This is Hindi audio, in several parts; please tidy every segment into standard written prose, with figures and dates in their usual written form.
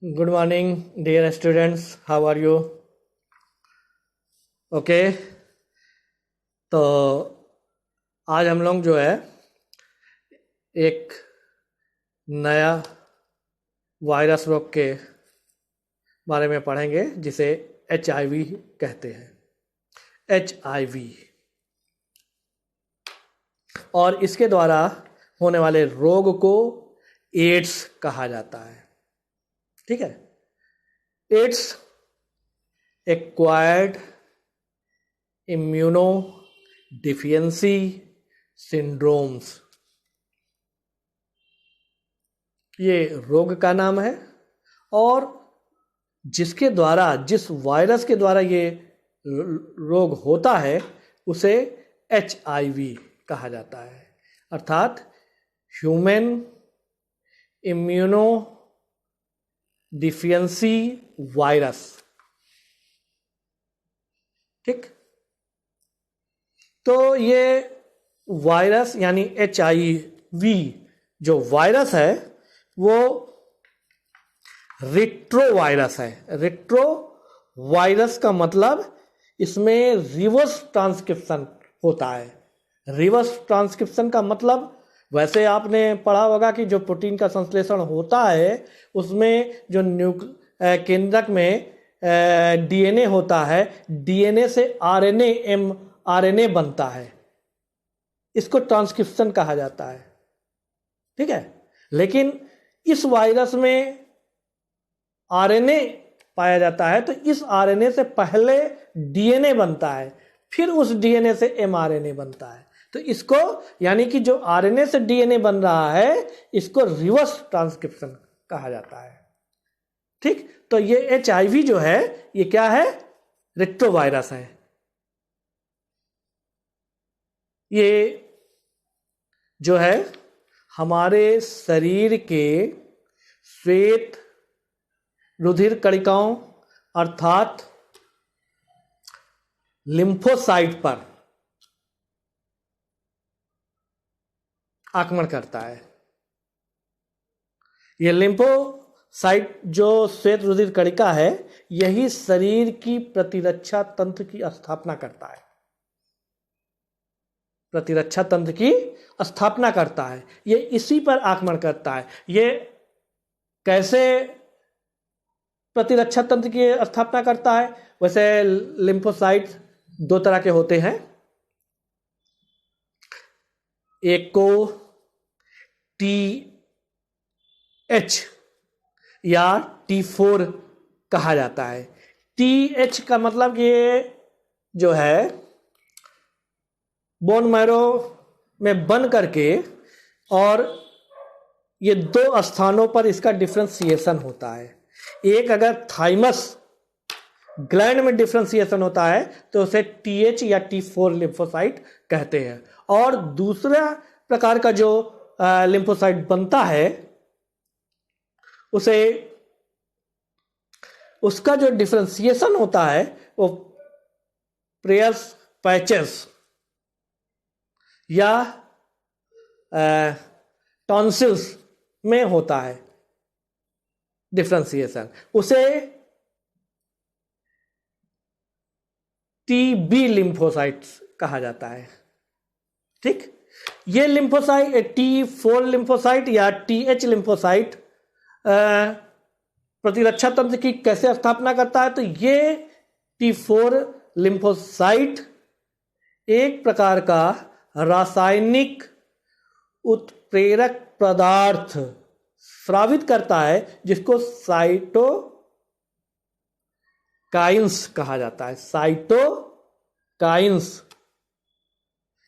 Good morning, dear students. How are you? Okay तो आज हम लोग जो है एक नया वायरस रोग के बारे में पढ़ेंगे जिसे HIV कहते हैं। HIV और इसके द्वारा होने वाले रोग को एड्स कहा जाता है। ठीक है, ads acquired immuno deficiency syndromes, ये रोग का नाम है और जिसके द्वारा, जिस वायरस के द्वारा ये रोग होता है उसे HIV कहा जाता है, अर्थात ह्यूमन इम्यूनो डिफिशियंसी वायरस। ठीक, तो ये वायरस यानी HIV जो वायरस है वो रेट्रो वायरस है। रेट्रो वायरस का मतलब इसमें रिवर्स ट्रांसक्रिप्शन होता है। रिवर्स ट्रांसक्रिप्शन का मतलब, वैसे आपने पढ़ा होगा कि जो प्रोटीन का संश्लेषण होता है उसमें जो केंद्रक में DNA होता है, DNA से RNA mRNA बनता है, इसको ट्रांसक्रिप्शन कहा जाता है। ठीक है, लेकिन इस वायरस में RNA पाया जाता है तो इस RNA से पहले DNA बनता है, फिर उस DNA से mRNA बनता है। तो इसको यानी कि जो RNA से DNA बन रहा है इसको रिवर्स ट्रांसक्रिप्शन कहा जाता है। ठीक, तो ये HIV जो है ये क्या है? रेट्रो वायरस है। ये जो है हमारे शरीर के श्वेत रुधिर कणिकाओं अर्थात लिम्फोसाइट पर आक्रमण करता है। यह लिम्फोसाइट जो श्वेत रुधिर कणिका है यही शरीर की प्रतिरक्षा तंत्र की स्थापना करता है। प्रतिरक्षा तंत्र की स्थापना करता है, ये इसी पर आक्रमण करता है। ये कैसे प्रतिरक्षा तंत्र की स्थापना करता है? वैसे लिम्फोसाइट दो तरह के होते हैं, एक को TH या T4 कहा जाता है। TH का मतलब ये जो है बोन मैरो में बन करके, और ये दो स्थानों पर इसका डिफरेंशिएशन होता है। एक अगर थाइमस ग्लैंड में डिफरेंशिएशन होता है तो उसे TH या T4 लिम्फोसाइट कहते हैं, और दूसरा प्रकार का जो लिम्फोसाइट बनता है उसे, उसका जो डिफरेंशिएशन होता है वो प्रेयर्स पैचेस या टॉन्सिल्स में होता है डिफरेंशिएशन, उसे TB लिम्फोसाइट्स कहा जाता है। ठीक, ये लिम्फोसाइट T4 लिम्फोसाइट या TH लिम्फोसाइट प्रतिरक्षा तंत्र की कैसे स्थापना करता है? तो ये T4 लिम्फोसाइट एक प्रकार का रासायनिक उत्प्रेरक पदार्थ स्रावित करता है जिसको साइटोकाइंस कहा जाता है। साइटोकाइंस,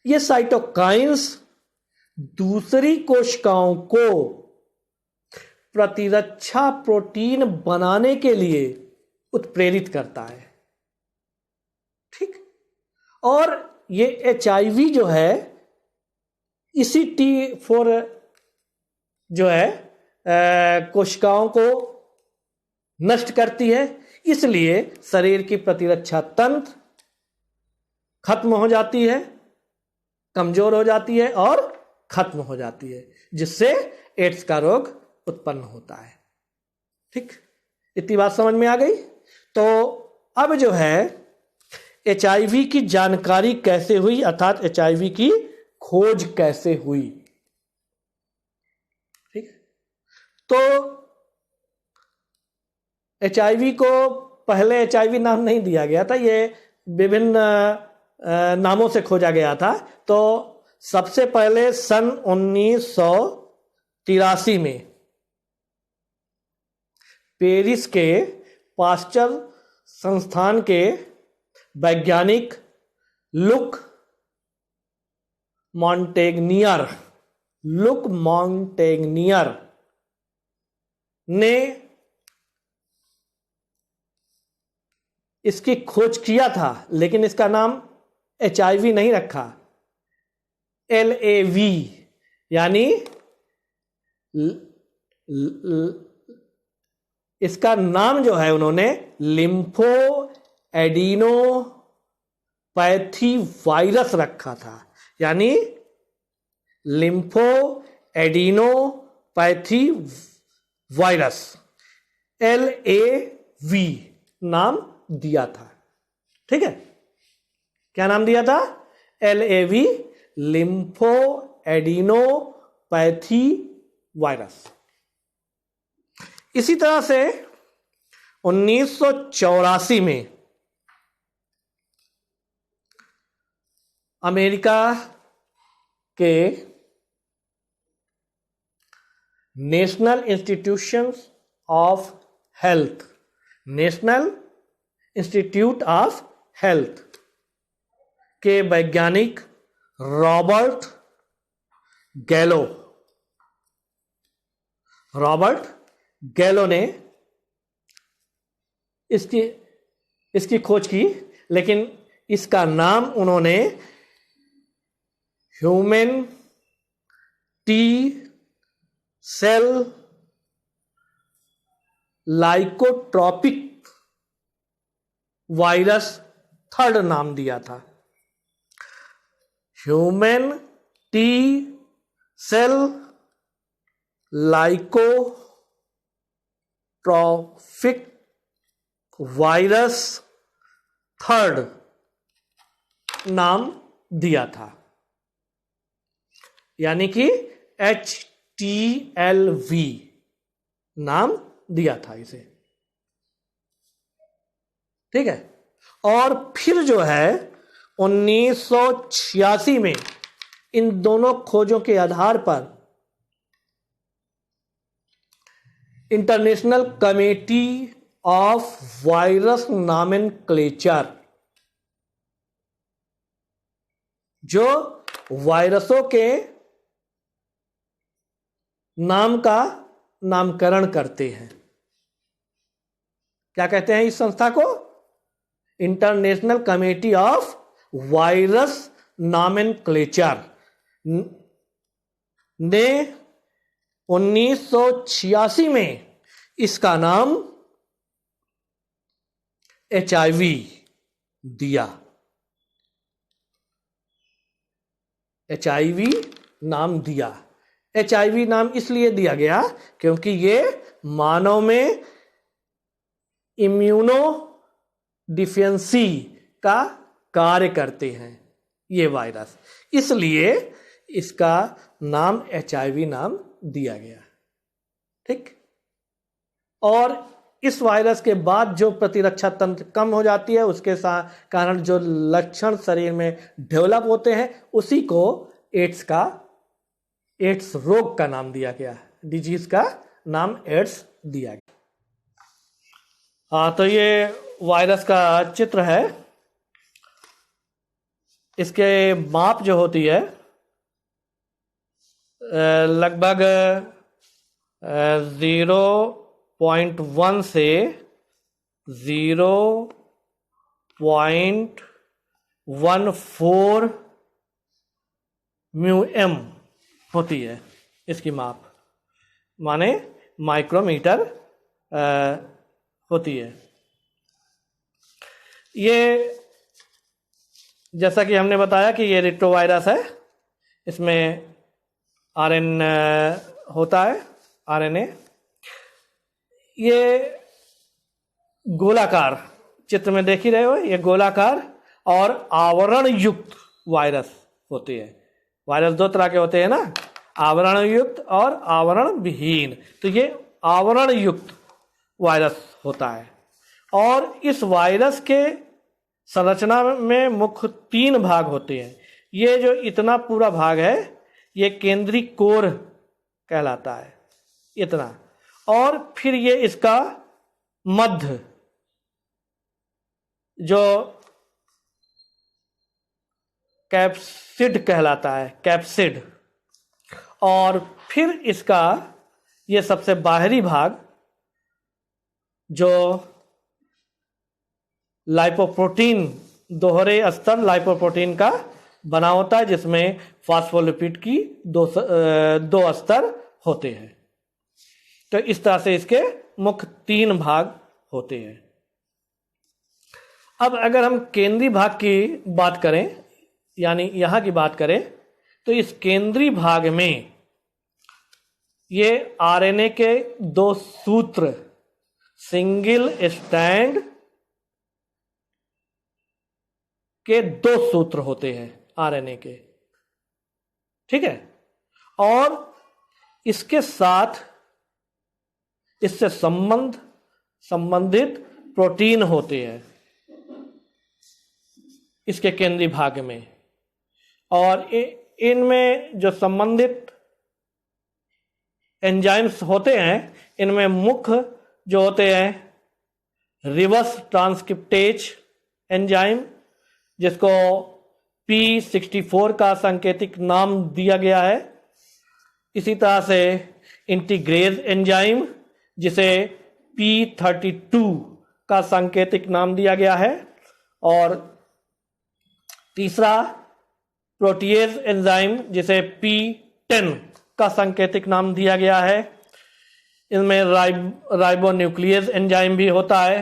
ये साइटोकाइंस दूसरी कोशिकाओं को प्रतिरक्षा प्रोटीन बनाने के लिए उत्प्रेरित करता है। ठीक, और ये HIV जो है इसी T4 जो है कोशिकाओं को नष्ट करती है, इसलिए शरीर की प्रतिरक्षा तंत्र खत्म हो जाती है, कमजोर हो जाती है और खत्म हो जाती है, जिससे एड्स का रोग उत्पन्न होता है। ठीक। इतनी बात समझ में आ गई। तो अब जो है HIV की जानकारी कैसे हुई, अर्थात HIV की खोज कैसे हुई। ठीक है, तो HIV को पहले HIV नाम नहीं दिया गया था, ये विभिन्न नामों से खोजा गया था। तो सबसे पहले सन 1983 में पेरिस के पास्चर संस्थान के वैज्ञानिक लुक मॉन्टेग्नियर ने इसकी खोज किया था, लेकिन इसका नाम HIV नहीं रखा, LAV यानी इसका नाम जो है उन्होंने लिम्फो एडिनोपैथी वायरस रखा था, यानी लिम्फो एडिनोपैथी वायरस LAV नाम दिया था। ठीक है, क्या नाम दिया था? LAV, lympho adenopathy virus. इसी तरह से 1984 में अमेरिका के नेशनल इंस्टीट्यूट ऑफ हेल्थ के वैज्ञानिक रॉबर्ट गैलो ने इसकी खोज की, लेकिन इसका नाम उन्होंने human T cell lymphotropic virus third नाम दिया था। Human T cell lymphotropic virus third नाम दिया था, यानी कि HTLV नाम दिया था इसे। ठीक है, और फिर जो है 1986 में इन दोनों खोजों के आधार पर international committee of virus nomenclature, जो वायरसों के नाम का नामकरण करते हैं, क्या कहते हैं इस संस्था को? International committee of virus nomenclature ने 1986 में इसका नाम HIV दिया। HIV नाम दिया। HIV नाम इसलिए दिया गया क्योंकि ये मानव में इम्यूनो डिफिशियंसी का कार्य करते हैं ये वायरस, इसलिए इसका नाम HIV नाम दिया गया। ठीक, और इस वायरस के बाद जो प्रतिरक्षा तंत्र कम हो जाती है, उसके कारण जो लक्षण शरीर में डेवलप होते हैं, उसी को एड्स रोग का नाम दिया गया, डिजीज का नाम एड्स दिया गया। हाँ, तो ये वायरस का चित्र है। इसके माप जो होती है लगभग 0.1 से 0.14 μm होती है इसकी माप, माने माइक्रोमीटर होती है। ये जैसा कि हमने बताया कि ये रेट्रोवायरस है, इसमें RNA होता है, RNA। ये गोलाकार, चित्र में देख ही रहे हो, ये गोलाकार और आवरण युक्त वायरस होती है। वायरस दो तरह के होते हैं ना, आवरण युक्त और आवरण विहीन। तो ये आवरण युक्त वायरस होता है। और इस वायरस के संरचना में मुख्य 3 भाग होते हैं। ये जो इतना पूरा भाग है ये केंद्रीय कोर कहलाता है, इतना। और फिर ये इसका मध्य जो कैप्सिड कहलाता है, कैप्सिड। और फिर इसका ये सबसे बाहरी भाग जो लाइपोप्रोटीन, दोहरे स्तर लाइपोप्रोटीन का बना होता है, जिसमें फास्फोलिपिड की दो स्तर होते हैं। तो इस तरह से इसके मुख्य 3 भाग होते हैं। अब अगर हम केंद्रीय भाग की बात करें, यानी यहां की बात करें, तो इस केंद्रीय भाग में ये आरएनए के 2 सूत्र, सिंगल स्टैंड के 2 सूत्र होते हैं आरएनए के, ठीक है। और इसके साथ इससे संबंधित प्रोटीन होते हैं इसके केंद्रीय भाग में। और इनमें जो संबंधित एंजाइम्स होते हैं, इनमें मुख्य जो होते हैं रिवर्स ट्रांसक्रिप्टेज एंजाइम, जिसको P64 का सांकेतिक नाम दिया गया है। इसी तरह से इंटीग्रेज एंजाइम, जिसे P32 का सांकेतिक नाम दिया गया है। और तीसरा प्रोटीएज एंजाइम, जिसे P10 का सांकेतिक नाम दिया गया है। इनमें राइबोन्यूक्लियस एंजाइम भी होता है।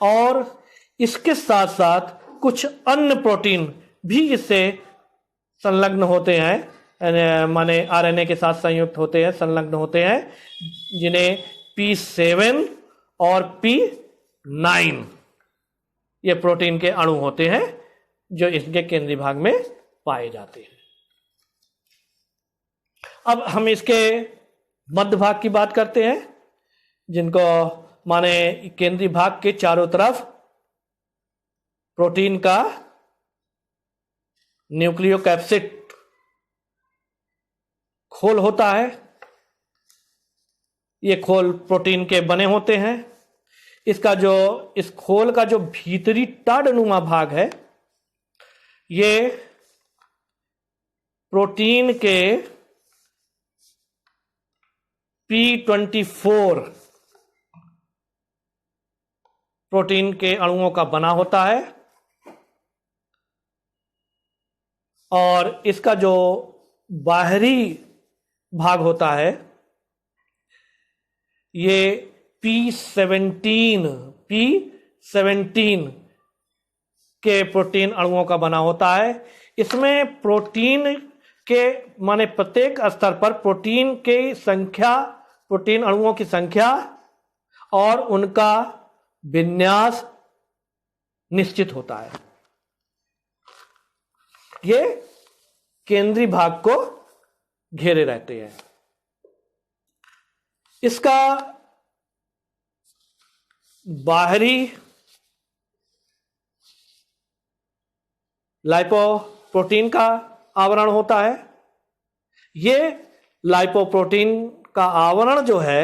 और इसके साथ साथ कुछ अन्य प्रोटीन भी इससे संलग्न होते हैं, माने आरएनए के साथ संयुक्त होते हैं, संलग्न होते हैं, जिन्हें P7 और P9 ये प्रोटीन के अणु होते हैं जो इसके केंद्रीय भाग में पाए जाते हैं। अब हम इसके मध्य भाग की बात करते हैं, जिनको माने केंद्रीय भाग के चारों तरफ प्रोटीन का न्यूक्लियोकैप्सिड खोल होता है। ये खोल प्रोटीन के बने होते हैं। इस खोल का जो भीतरी टाडनुमा भाग है, ये प्रोटीन के P24 प्रोटीन के अणुओं का बना होता है। और इसका जो बाहरी भाग होता है, ये P17 के प्रोटीन अणुओं का बना होता है। इसमें प्रोटीन के माने प्रत्येक स्तर पर प्रोटीन की संख्या, प्रोटीन अणुओं की संख्या और उनका विन्यास निश्चित होता है। ये केंद्रीय भाग को घेरे रहते हैं। इसका बाहरी लाइपोप्रोटीन का आवरण होता है। ये लाइपोप्रोटीन का आवरण जो है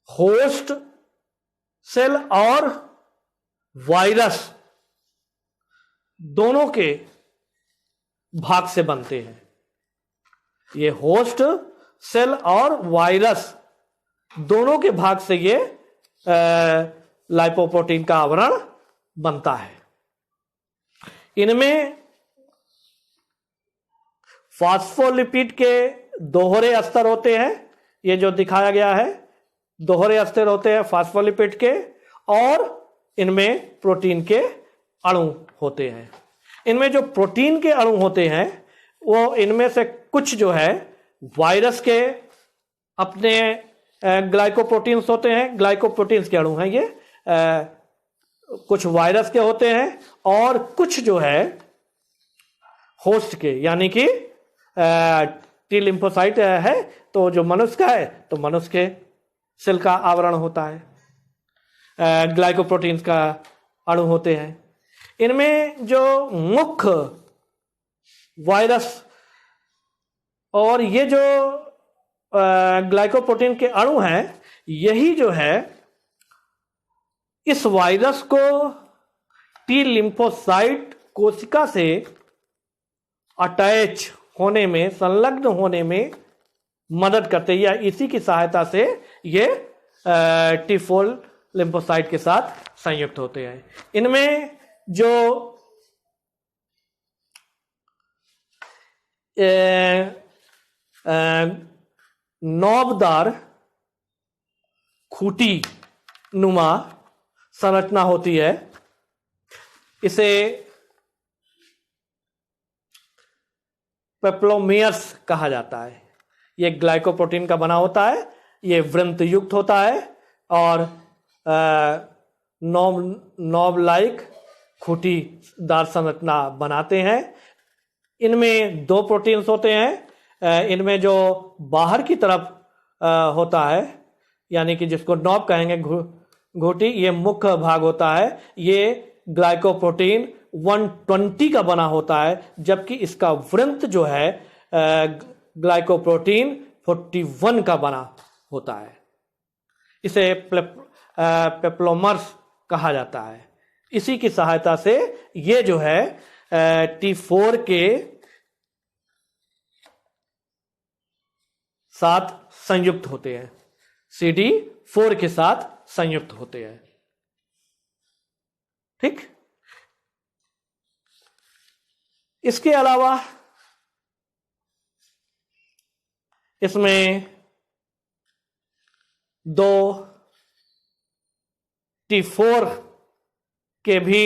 होस्ट सेल और वायरस दोनों के भाग से बनते हैं। ये होस्ट सेल और वायरस दोनों के भाग से ये लाइपोप्रोटीन का आवरण बनता है। इनमें फास्फोलिपिड के दोहरे स्तर होते हैं। ये जो दिखाया गया है, दोहरे स्तर होते हैं फास्फोलिपिड के, और इनमें प्रोटीन के अणु होते हैं। इनमें जो प्रोटीन के अणु होते हैं, वो इनमें से कुछ जो है वायरस के अपने ग्लाइकोप्रोटीन्स होते हैं। ग्लाइकोप्रोटीन्स के अणु हैं ये, कुछ वायरस के होते हैं और कुछ जो है होस्ट के, यानी कि टी लिम्फोसाइट है तो जो मनुष्य का है तो मनुष्य के सेल का आवरण होता है। ग्लाइकोप्रोटीन्स का अणु होते हैं। इनमें जो मुख्य वायरस और ये जो ग्लाइकोप्रोटीन के अणु हैं, यही जो है इस वायरस को टी लिम्फोसाइट कोशिका से अटैच होने में, संलग्न होने में मदद करते हैं, या इसी की सहायता से ये T4 लिम्फोसाइट के साथ संयुक्त होते हैं। इनमें जो नौबदार खूंटी नुमा संरचना होती है, इसे पेप्लोमेयर्स कहा जाता है। ये ग्लाइकोप्रोटीन का बना होता है, ये वृंत युक्त होता है और नॉब लाइक खूंटीदार संरचना बनाते हैं। इनमें दो प्रोटीन्स होते हैं। इनमें जो बाहर की तरफ होता है, यानी कि जिसको नॉब कहेंगे, घूंटी, ये मुख्य भाग होता है, ये ग्लाइकोप्रोटीन 120 का बना होता है, जबकि इसका वृंत जो है ग्लाइकोप्रोटीन 41 का बना होता है। इसे पेप्लोमर्स कहा जाता है। इसी की सहायता से ये जो है T4 के साथ संयुक्त होते हैं, CD4 के साथ संयुक्त होते हैं। ठीक। इसके अलावा इसमें दो T4 के भी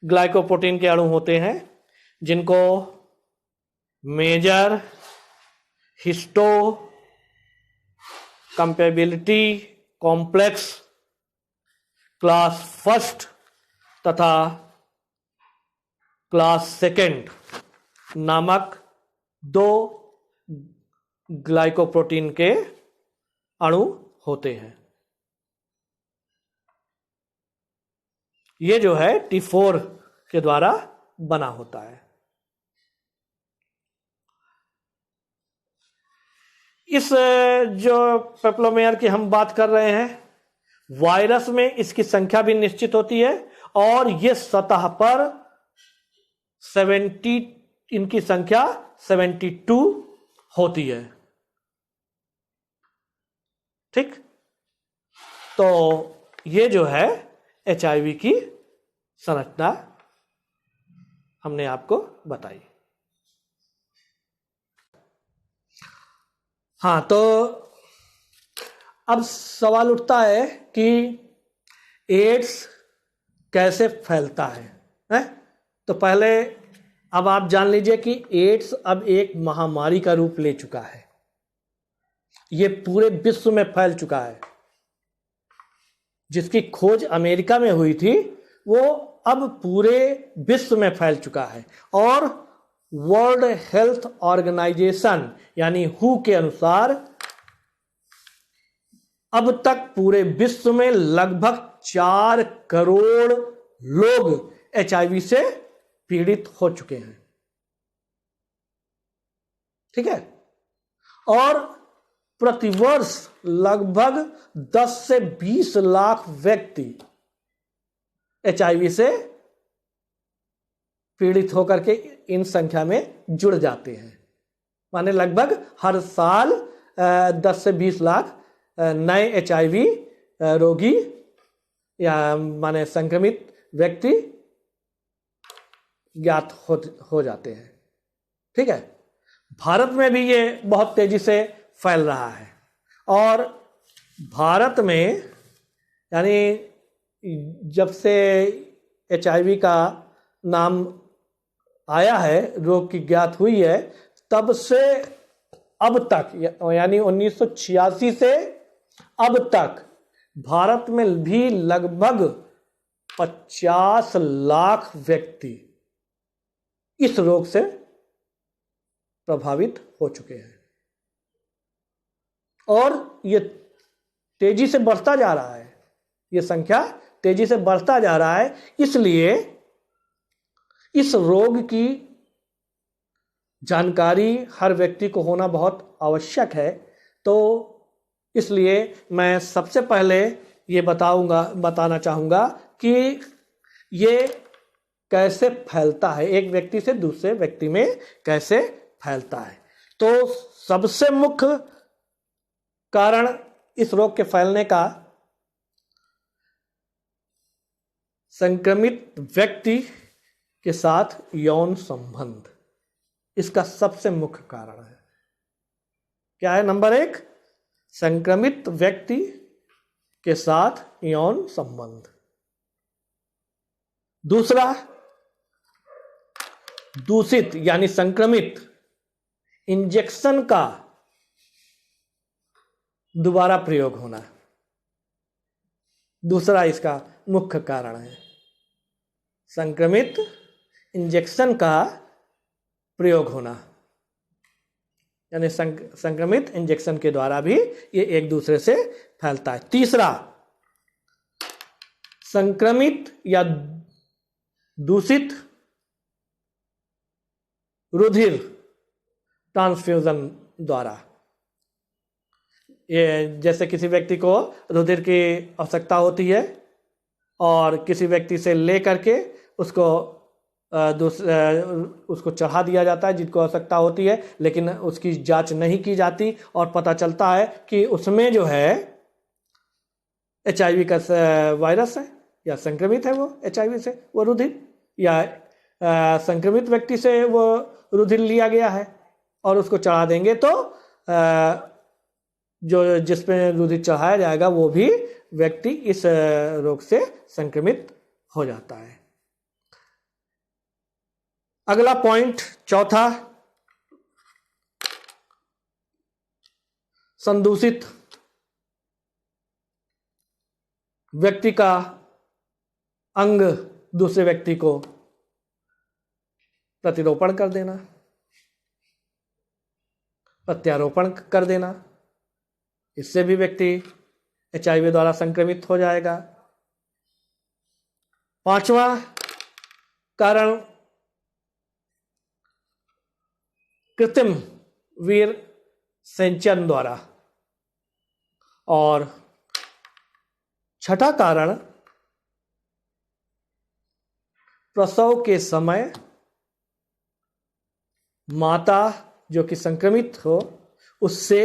ग्लाइकोप्रोटीन के अणु होते हैं, जिनको major histocompatibility complex class first तथा क्लास सेकेंड नामक दो ग्लाइकोप्रोटीन के अणु होते हैं। ये जो है T4 के द्वारा बना होता है। इस जो पेप्लोमेयर की हम बात कर रहे हैं, वायरस में इसकी संख्या भी निश्चित होती है और ये सतह पर 70, इनकी संख्या 72 होती है। ठीक। तो ये जो है HIV की संरचना हमने आपको बताई। हाँ, तो अब सवाल उठता है कि एड्स कैसे फैलता है? तो पहले अब आप जान लीजिए कि एड्स अब एक महामारी का रूप ले चुका है। ये पूरे विश्व में फैल चुका है। जिसकी खोज अमेरिका में हुई थी, वो अब पूरे विश्व में फैल चुका है और वर्ल्ड हेल्थ ऑर्गेनाइजेशन यानी हू के अनुसार अब तक पूरे विश्व में लगभग 4 करोड़ लोग HIV से पीड़ित हो चुके हैं। ठीक है। और प्रतिवर्ष लगभग 10 से 20 लाख व्यक्ति HIV से पीड़ित होकर के इन संख्या में जुड़ जाते हैं। माने लगभग हर साल 10 से 20 लाख नए HIV रोगी या माने संक्रमित व्यक्ति ज्ञात हो जाते हैं। ठीक है। भारत में भी ये बहुत तेजी से फैल रहा है और भारत में यानी जब से HIV का नाम आया है, रोग की ज्ञात हुई है, तब से अब तक यानी 1986 से अब तक भारत में भी लगभग 50 लाख व्यक्ति इस रोग से प्रभावित हो चुके हैं और ये तेजी से बढ़ता जा रहा है। ये संख्या तेजी से बढ़ता जा रहा है, इसलिए इस रोग की जानकारी हर व्यक्ति को होना बहुत आवश्यक है। तो इसलिए मैं सबसे पहले ये बताना चाहूँगा कि ये कैसे फैलता है, एक व्यक्ति से दूसरे व्यक्ति में कैसे फैलता है। तो सबसे मुख्य कारण इस रोग के फैलने का संक्रमित व्यक्ति के साथ यौन संबंध, इसका सबसे मुख्य कारण है। क्या है? नंबर 1, संक्रमित व्यक्ति के साथ यौन संबंध। दूसरा, दूषित यानी संक्रमित इंजेक्शन का दोबारा प्रयोग होना, दूसरा इसका मुख्य कारण है। संक्रमित इंजेक्शन का प्रयोग होना, यानी संक्रमित इंजेक्शन के द्वारा भी ये एक दूसरे से फैलता है। तीसरा, संक्रमित या दूषित रुधिर ट्रांसफ्यूजन द्वारा, ये जैसे किसी व्यक्ति को रुधिर की आवश्यकता होती है और किसी व्यक्ति से ले करके उसको चढ़ा दिया जाता है जिनको आवश्यकता होती है, लेकिन उसकी जांच नहीं की जाती और पता चलता है कि उसमें जो है HIV का वायरस है या संक्रमित है वो HIV से वो रुधिर, या संक्रमित व्यक्ति से वो रुधिर लिया गया है और उसको चढ़ा देंगे तो जो जिसमें रुधिर चढ़ाया जाएगा वो भी व्यक्ति इस रोग से संक्रमित हो जाता है। अगला पॉइंट, चौथा, संदूषित व्यक्ति का अंग दूसरे व्यक्ति को प्रतिरोपण कर देना, प्रत्यारोपण कर देना, इससे भी व्यक्ति HIV द्वारा संक्रमित हो जाएगा। पांचवा कारण, कृत्रिम वीर संचयन द्वारा, और छठा कारण, प्रसव के समय माता जो कि संक्रमित हो उससे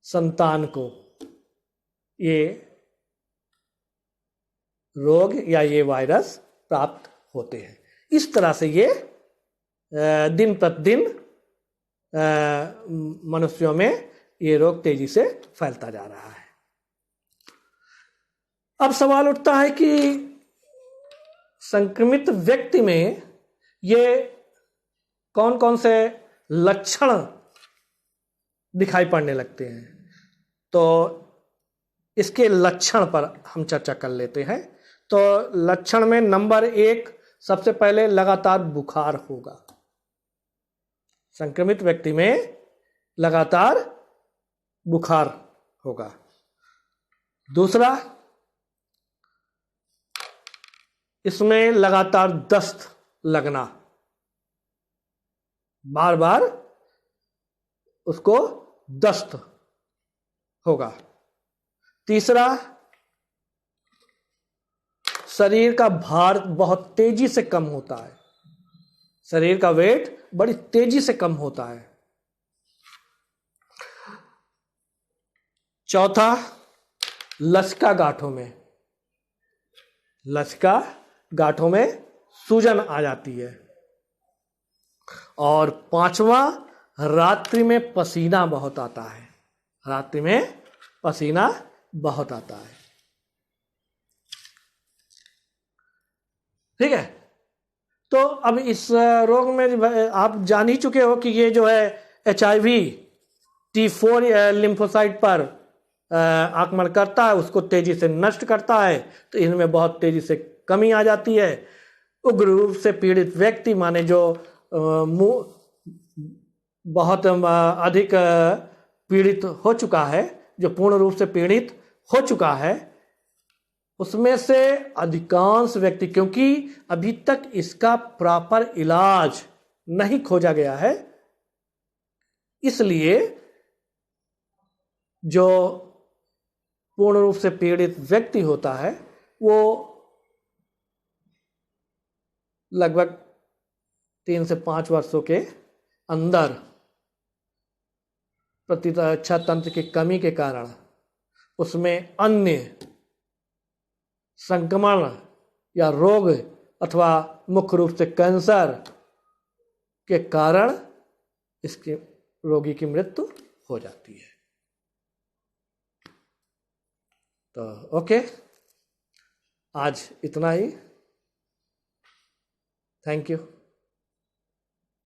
संतान को ये रोग या ये वायरस प्राप्त होते हैं। इस तरह से ये दिन प्रतिदिन मनुष्यों में ये रोग तेजी से फैलता जा रहा है। अब सवाल उठता है कि संक्रमित व्यक्ति में ये कौन कौन से लक्षण दिखाई पड़ने लगते हैं। तो इसके लक्षण पर हम चर्चा कर लेते हैं। तो लक्षण में नंबर 1, सबसे पहले लगातार बुखार होगा। संक्रमित व्यक्ति में लगातार बुखार होगा। दूसरा, इसमें लगातार दस्त लगना, बार बार उसको दस्त होगा। तीसरा, शरीर का भार बहुत तेजी से कम होता है, शरीर का वेट बड़ी तेजी से कम होता है। चौथा, लसिका गांठों में सूजन आ जाती है। और पांचवा, रात्रि में पसीना बहुत आता है, रात्रि में पसीना बहुत आता है। ठीक है। तो अब इस रोग में आप जान ही चुके हो कि ये जो है HIV T4 लिम्फोसाइट पर आक्रमण करता है उसको तेजी से नष्ट करता है, तो इनमें बहुत तेजी से कमी आ जाती है। उग्र रूप से पीड़ित व्यक्ति माने जो बहुत अधिक पीड़ित हो चुका है, जो पूर्ण रूप से पीड़ित हो चुका है, उसमें से अधिकांश व्यक्ति, क्योंकि अभी तक इसका प्रॉपर इलाज नहीं खोजा गया है, इसलिए जो पूर्ण रूप से पीड़ित व्यक्ति होता है वो लगभग 3 से 5 वर्षों के अंदर प्रतिरक्षा तंत्र की कमी के कारण उसमें अन्य संक्रमण या रोग अथवा मुख्य रूप से कैंसर के कारण इसके रोगी की मृत्यु हो जाती है। तो ओके, आज इतना ही। Thank you.